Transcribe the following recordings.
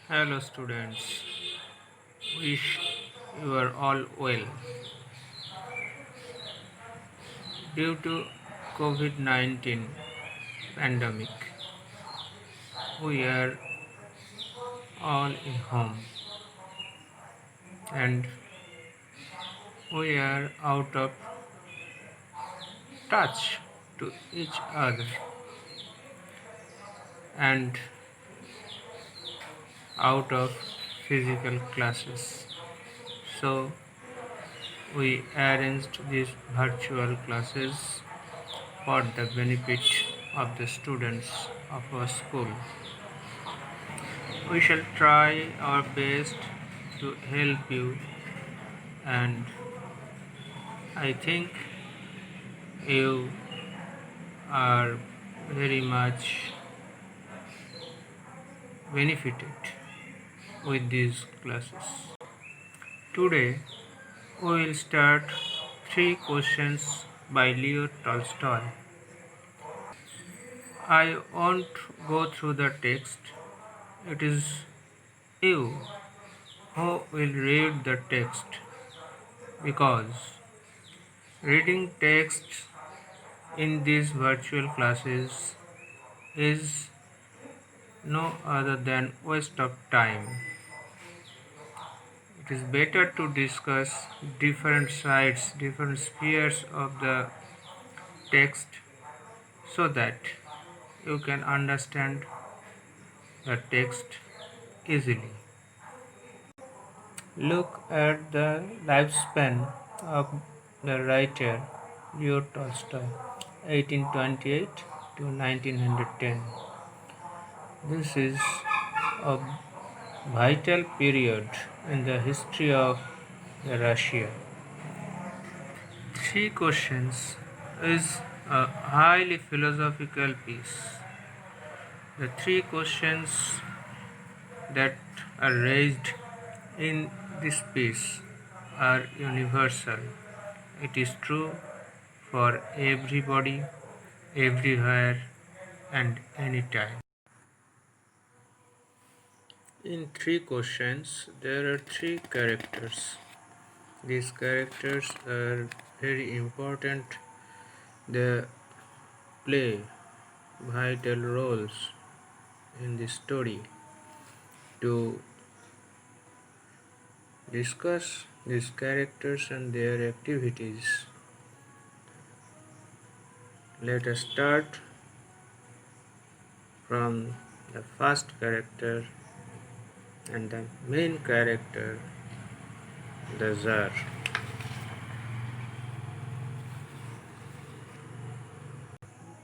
Hello students, wish you are all well. Due to COVID-19 pandemic, we are all in home and we are out of touch to each other and out of physical classes. So we arranged these virtual classes for the benefit of the students of our school. We shall try our best to help you, and I think you are very much benefited with these classes. Today we will start three questions by Leo Tolstoy. I won't go through the text. It is you who will read the text because reading texts in these virtual classes is no other than waste of time. It is better to discuss different sides, different spheres of the text so that you can understand the text easily. Look at the lifespan of the writer Leo Tolstoy, 1828 to 1910. This is a vital period in the history of Russia. Three questions is a highly philosophical piece. The three questions that are raised in this piece are universal. It is true for everybody, everywhere, and anytime. In three questions, there are three characters. These characters are very important. They play vital roles in the story. To discuss these characters and their activities, let us start from the first character and the main character, the Tsar.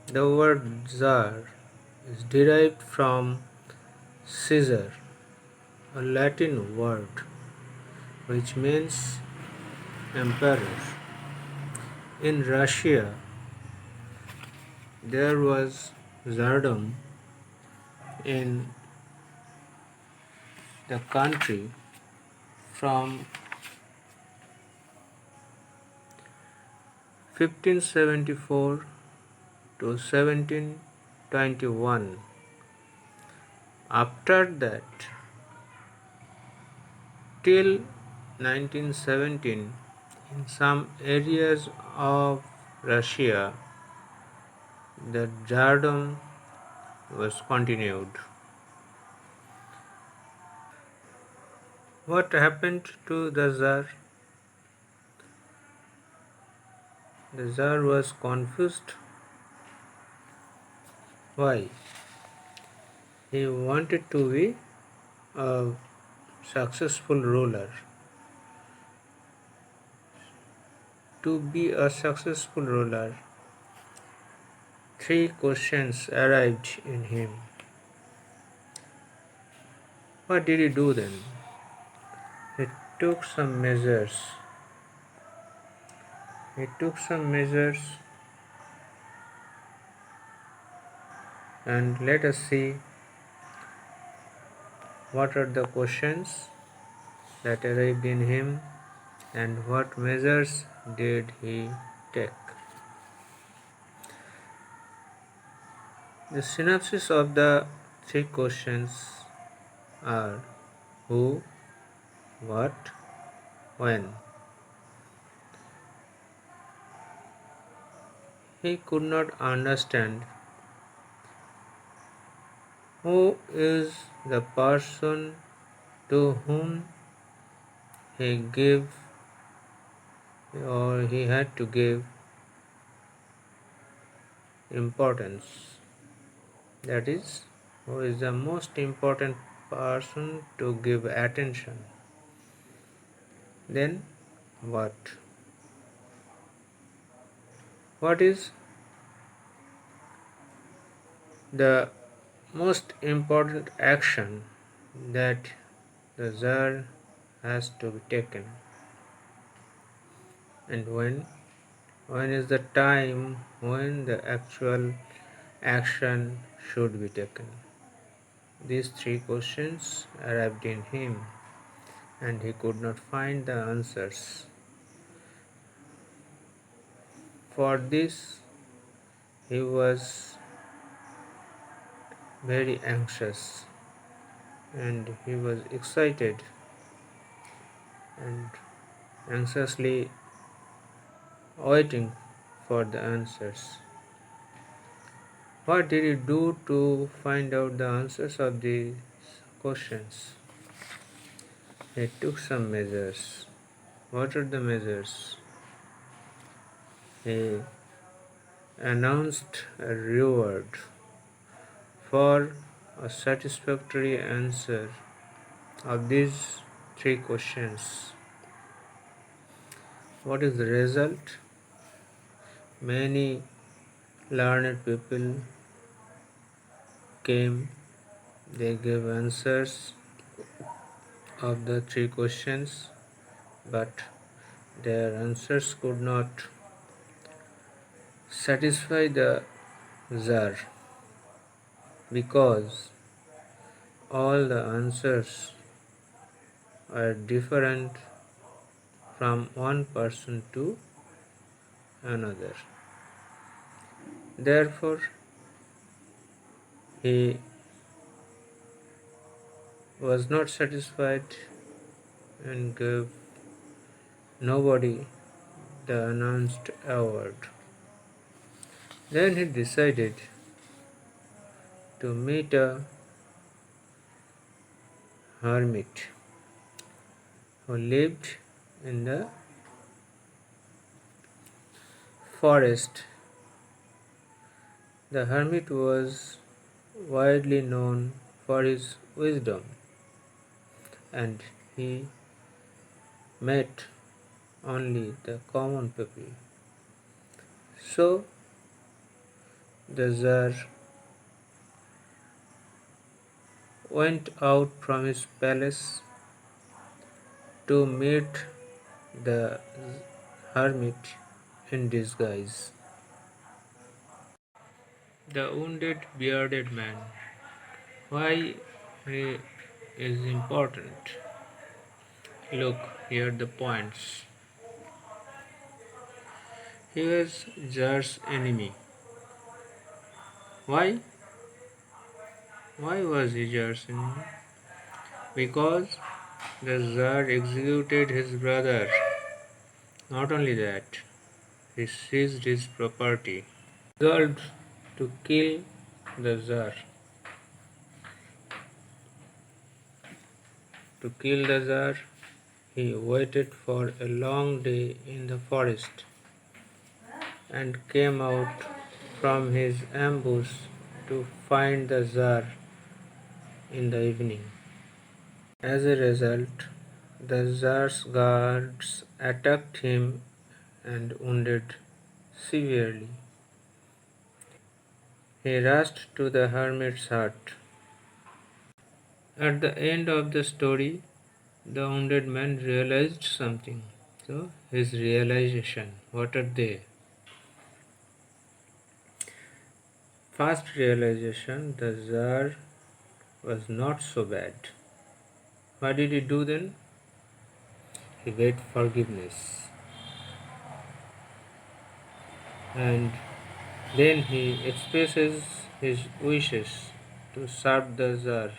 The word Tsar is derived from Caesar, a Latin word which means emperor. In Russia, there was Tsardom in the country from 1574 to 1721. After that, till 1917, in some areas of Russia, the Tsardom was continued. What happened to the Tsar? The Tsar was confused. Why? He wanted to be a successful ruler. To be a successful ruler, three questions arrived in him. What did he do then? He took some measures. He took some measures, and let us see what are the questions that arrived in him and what measures did he take. The synopsis of the three questions are: who, what, when. He could not understand who is the person to whom he gave or he had to give importance. That is, who is the most important person to give attention. Then what? What is the most important action that the Tsar has to be taken? And when is the time when the actual action should be taken? These three questions arrived in him, and he could not find the answers. For this, he was very anxious and he was excited and anxiously waiting for the answers. What did he do to find out the answers of these questions? He took some measures. What are the measures? He announced a reward for a satisfactory answer of these three questions. What is the result? Many learned people came, they gave answers of the three questions, but their answers could not satisfy the Tsar because all the answers are different from one person to another. Therefore, he was not satisfied and gave nobody the announced award. Then he decided to meet a hermit who lived in the forest. The hermit was widely known for his wisdom, and he met only the common people. So the Tsar went out from his palace to meet the hermit in disguise. The wounded bearded man. Why he is important? Look, here the points. He was Tsar's enemy. Why? Why was he Tsar's enemy? Because the Tsar executed his brother. Not only that, he seized his property. Resolved to kill the Tsar. To kill the Tsar, he waited for a long day in the forest and came out from his ambush to find the Tsar in the evening. As a result, the Tsar's guards attacked him and wounded severely. He rushed to the hermit's hut. At the end of the story, the wounded man realized something. So, his realization, what are they? First realization, the Tsar was not so bad. What did he do then? He begged forgiveness. And then he expresses his wishes to serve the Tsar.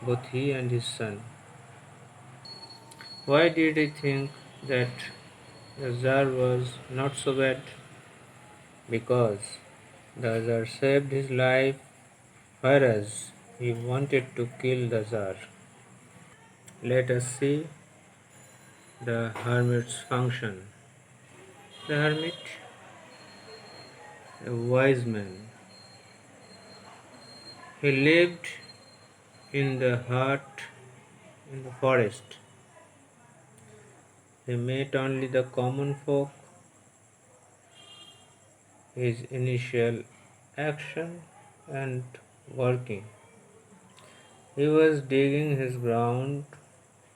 both he and his son. Why did he think that the Tsar was not so bad? Because the Tsar saved his life, whereas he wanted to kill the Tsar. Let us see the hermit's function. The hermit, a wise man, he lived in the heart in the forest. He met only the common folk. His initial action and working. He was digging his ground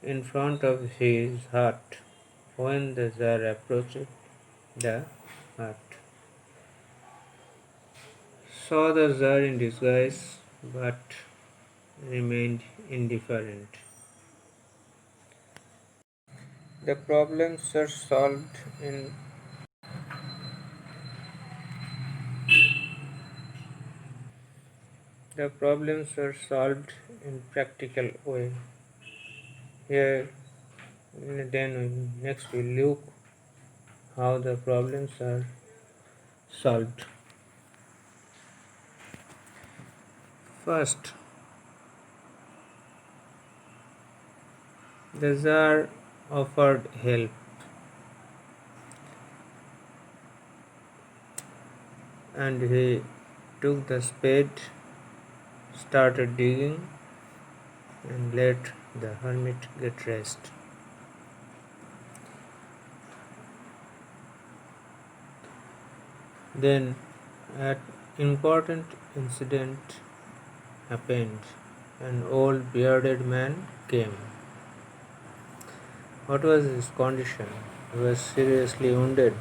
in front of his hut when the Tsar approached the hut. Saw the Tsar in disguise but remained indifferent. The problems are solved in the problems are solved in practical way. Here then next we look how the problems are solved. First, the Tsar offered help and he took the spade, started digging, and let the hermit get rest. Then, an important incident happened. An old bearded man came. What was his condition? He was seriously wounded.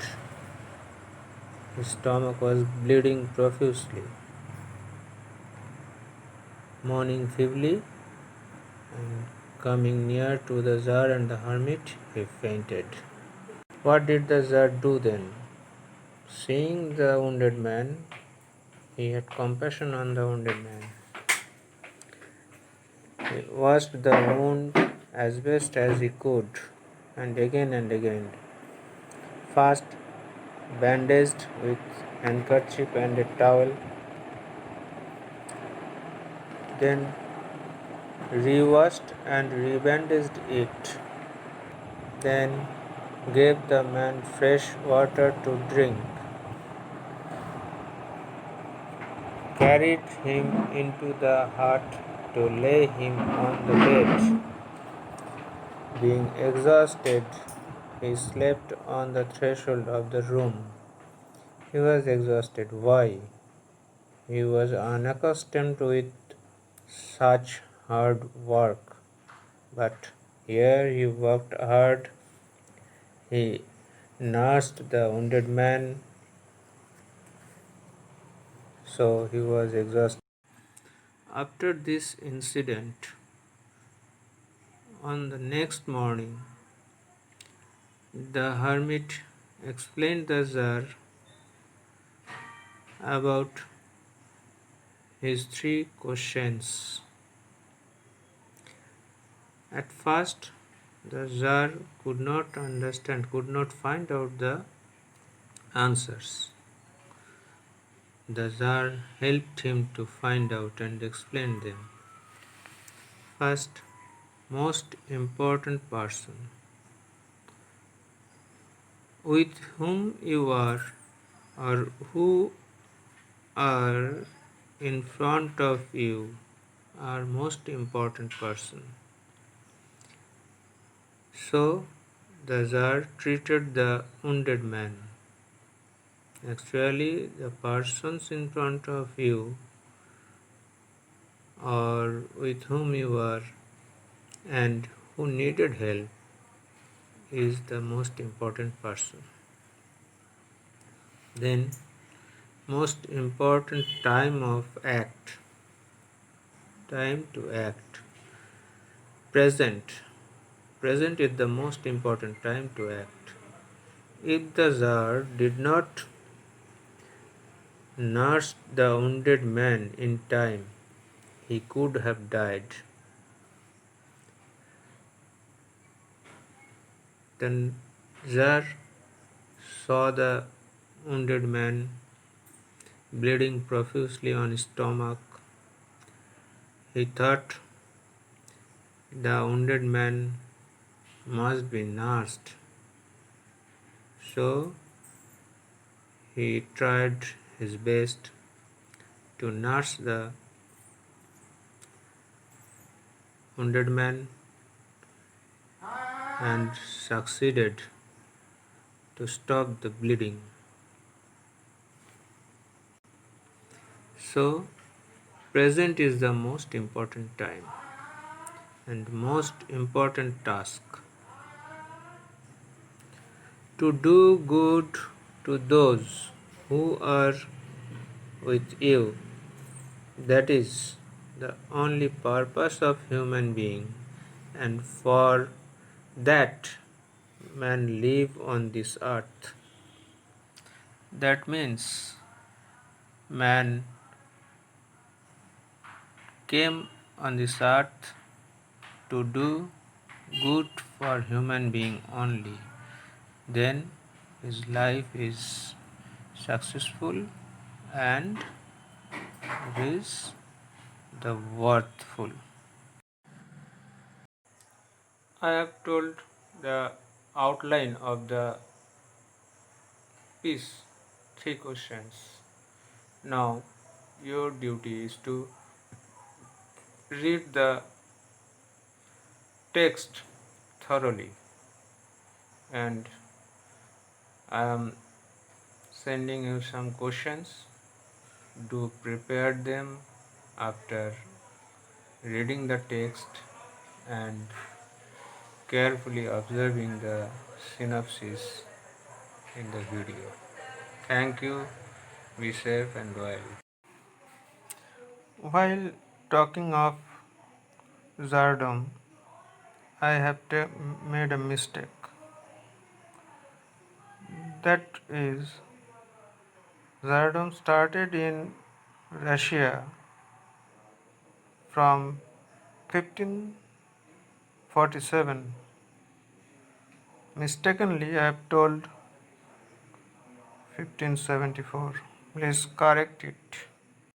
His stomach was bleeding profusely. Moaning feebly and coming near to the Tsar and the hermit, he fainted. What did the Tsar do then? Seeing the wounded man, he had compassion on the wounded man. He washed the wound as best as he could, and again, first bandaged with handkerchief and a towel, then rewashed and rebandaged it, then gave the man fresh water to drink, carried him into the hut to lay him on the bed. Being exhausted, he slept on the threshold of the room. He was exhausted. Why? He was unaccustomed with such hard work. But here he worked hard. He nursed the wounded man, so he was exhausted. After this incident, on the next morning, the hermit explained the Tsar about his three questions. At first, the Tsar could not understand, could not find out the answers. The Tsar helped him to find out and explain them. First, most important person with whom you are or who are in front of you are most important person. So the Tsar treated the wounded man. Actually, the persons in front of you or with whom you are and who needed help is the most important person. Then, most important time to act. Present. Present is the most important time to act. If the Tsar did not nurse the wounded man in time, he could have died. Then Tsar saw the wounded man bleeding profusely on his stomach. He thought the wounded man must be nursed, so he tried his best to nurse the wounded man and succeeded to stop the bleeding. So, present is the most important time and most important task. To do good to those who are with you. That is the only purpose of human being, and for that man live on this earth. That means man came on this earth to do good for human being only. Then his life is successful and is the worthful. I have told the outline of the piece, three questions. Now your duty is to read the text thoroughly, and I am sending you some questions. Do prepare them after reading the text and carefully observing the synopsis in the video. Thank you. Be safe and well. While talking of Zardom, I have made a mistake. That is, Zardom started in Russia from 1547. Mistakenly, I have told 1574. Please correct it.